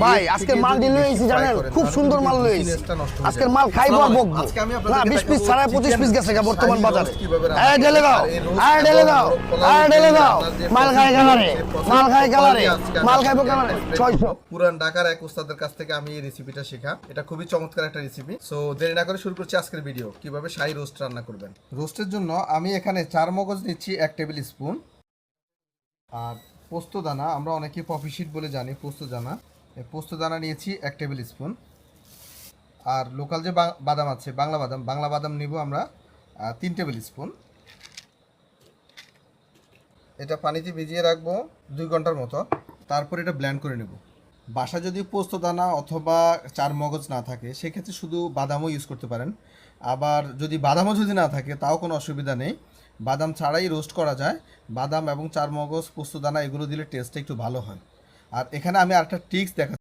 ভাই আজকের মাল ডিল হয়েছে জানেন, খুব সুন্দর মাল লইছি। আজকের মাল খাইবো আর বকবো না। 20 পিস ছাড়া 25 পিস গেছে বর্তমান বাজারে। আয় ঢেলে দাও, আয় ঢেলে দাও, আয় ঢেলে দাও। মাল খাই কালারে, মাল খাই কালারে, মাল খাইবো কালারে। 600 পুরান ঢাকার এক ওস্তাদের কাছ থেকে আমি এই রেসিপিটা শেখা। এটা খুবই চমৎকার একটা রেসিপি। সো দেরি না করে শুরু করছি আজকের ভিডিও, কিভাবে শাহী রোস্ট রান্না করবেন। রোস্টের জন্য আমি এখানে 4 মগজ নিচ্ছি 1 টেবিল স্পুন। আর পোস্ত দানা, আমরা অনেকে পপি শিট বলে জানি, পোস্ত দানা, এই পোস্ত দানা নিয়েছি 1 টেবিল স্পুন। আর লোকাল যে বাদাম আছে, বাংলা বাদাম নিব আমরা 3 টেবিল স্পুন। এটা পানিতে ভিজিয়ে রাখবো 2 ঘন্টার মতো, তারপর এটা ব্লেন্ড করে নেব। বাসা যদি পোস্ত দানা অথবা 4 মগজ না থাকে সেক্ষেত্রে শুধু বাদামও ইউজ করতে পারেন। আবার যদি না থাকে তাও কোনো অসুবিধা নেই, বাদাম ছাড়াই রোস্ট করা যায়। বাদাম এবং 4 মগজ, পোস্ত দানা এগুলো দিলে টেস্টটা একটু ভালো হয়। আর এখানে আমি আরেকটা ট্রিক্স দেখা